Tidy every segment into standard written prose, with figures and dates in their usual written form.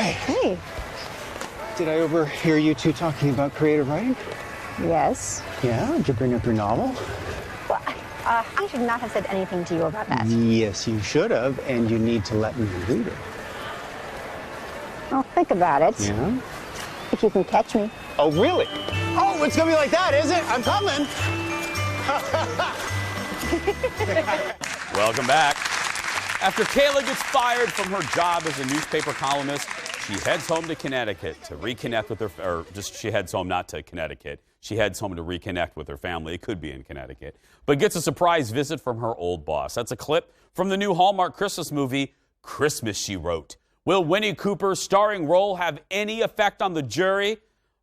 Hi. Hey. Did I overhear you two talking about creative writing? Yes. Yeah? Did you bring up your novel? Well, I should not have said anything to you about that. Yes, you should have, and you need to let me read it. Well, think about it. Yeah? If you can catch me. Oh, really? Oh, it's gonna be like that, is it? I'm coming. Welcome back. After Kayla gets fired from her job as a newspaper columnist, she heads home to Connecticut to reconnect with she heads home not to Connecticut. She heads home to reconnect with her family. It could be in Connecticut. But gets a surprise visit from her old boss. That's a clip from the new Hallmark Christmas movie, Christmas, She Wrote. Will Winnie Cooper's starring role have any effect on the jury?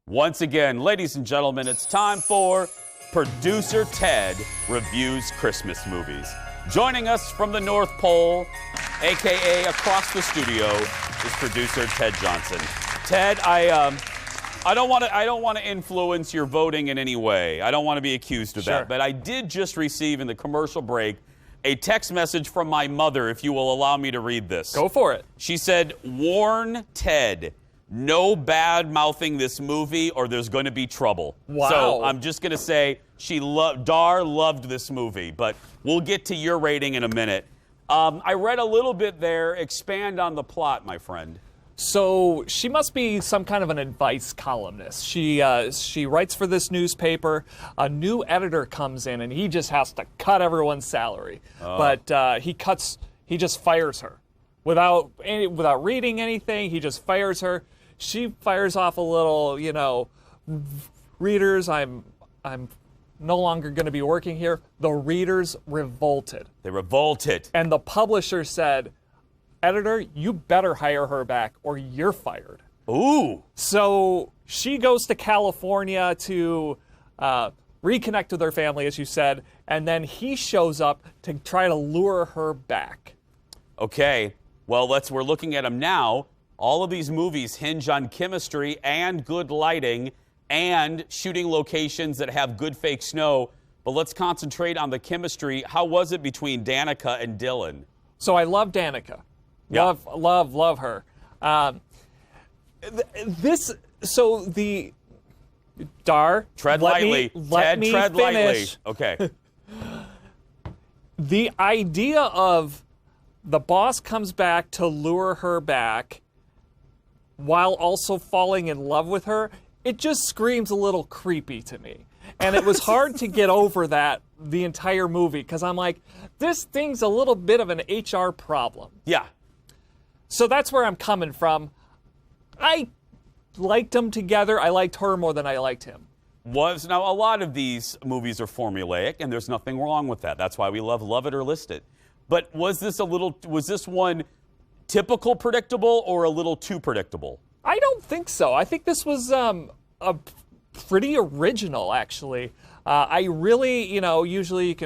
Once again, ladies and gentlemen, it's time for Producer Ted Reviews Christmas Movies. Joining us from the North Pole, a.k.a. across the studio, is producer Ted Johnson. Ted, I don't want to influence your voting in any way. I don't want to be accused of that. But I did just receive in the commercial break a text message from my mother, if you will allow me to read this. Go for it. She said, warn Ted, no bad-mouthing this movie or there's going to be trouble. Wow. So I'm just going to say Dar loved this movie, but we'll get to your rating in a minute. I read a little bit there. Expand on the plot, my friend. So she must be some kind of an advice columnist. She writes for this newspaper. A new editor comes in, and he just has to cut everyone's salary. But he just fires her without reading anything. He just fires her. She fires off a little, readers, I'm no longer going to be working here. The readers revolted. They revolted. And the publisher said, editor, you better hire her back or you're fired. Ooh. So she goes to California to reconnect with her family, as you said, and then he shows up to try to lure her back. Okay. Well, we're looking at them now. All of these movies hinge on chemistry and good lighting and shooting locations that have good fake snow. But let's concentrate on the chemistry. How was it between Danica and Dylan? So I love Danica. Yeah. Love her. Tread lightly. Let me tread finish. lightly. Okay. The idea of the boss comes back to lure her back while also falling in love with her, it just screams a little creepy to me. And it was hard to get over that the entire movie because I'm like, this thing's a little bit of an HR problem. Yeah. So that's where I'm coming from. I liked them together. I liked her more than I liked him. Now, a lot of these movies are formulaic, and there's nothing wrong with that. That's why we love it or list it. But was this one typical predictable or a little too predictable? I don't think so. I think this was a pretty original, actually. I really, usually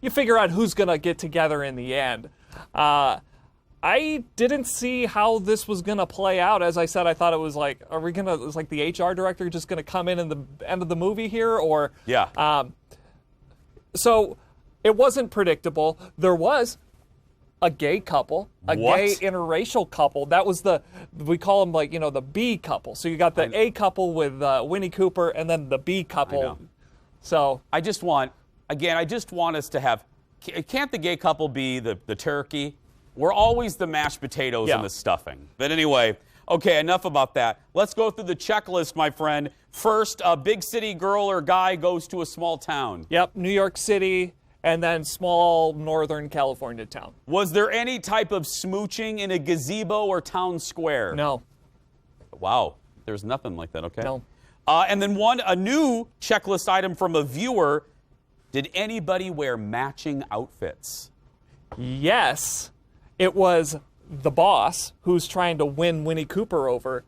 you figure out who's going to get together in the end. I didn't see how this was going to play out. As I said, I thought it was like, is like the HR director just going to come in the end of the movie here? Or yeah. So it wasn't predictable. There was a gay couple, gay interracial couple. That was we call them the B couple. So you got the A couple with Winnie Cooper and then the B couple. So I just want us to have, can't the gay couple be the turkey? We're always the mashed potatoes and the stuffing. But anyway, okay, enough about that. Let's go through the checklist, my friend. First, a big city girl or guy goes to a small town. Yep, New York City. And then small Northern California town. Was there any type of smooching in a gazebo or town square? No. Wow. There's nothing like that, okay? No. And then a new checklist item from a viewer. Did anybody wear matching outfits? Yes. It was the boss who's trying to win Winnie Cooper over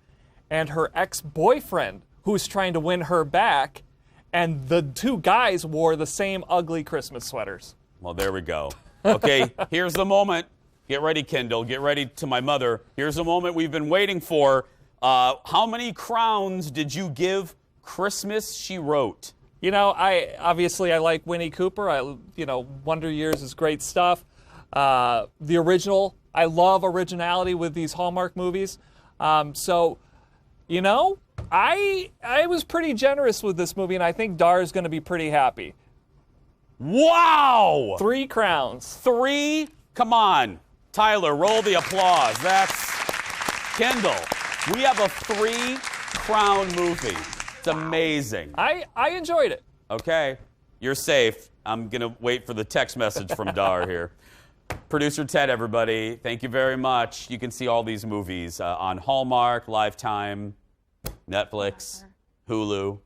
and her ex-boyfriend who's trying to win her back. And the two guys wore the same ugly Christmas sweaters. Well, there we go. Okay, here's the moment. Get ready, Kendall. Get ready to my mother. Here's the moment we've been waiting for. How many crowns did you give Christmas, She Wrote? I like Winnie Cooper. Wonder Years is great stuff. The original, I love originality with these Hallmark movies. So, you know, I was pretty generous with this movie, and I think Dar's going to be pretty happy. Wow! 3 crowns. 3? Come on. Tyler, roll the applause. That's Kendall. We have a 3-crown movie. It's amazing. I enjoyed it. Okay. You're safe. I'm going to wait for the text message from Dar here. Producer Ted, everybody, thank you very much. You can see all these movies on Hallmark, Lifetime, Netflix, Hulu.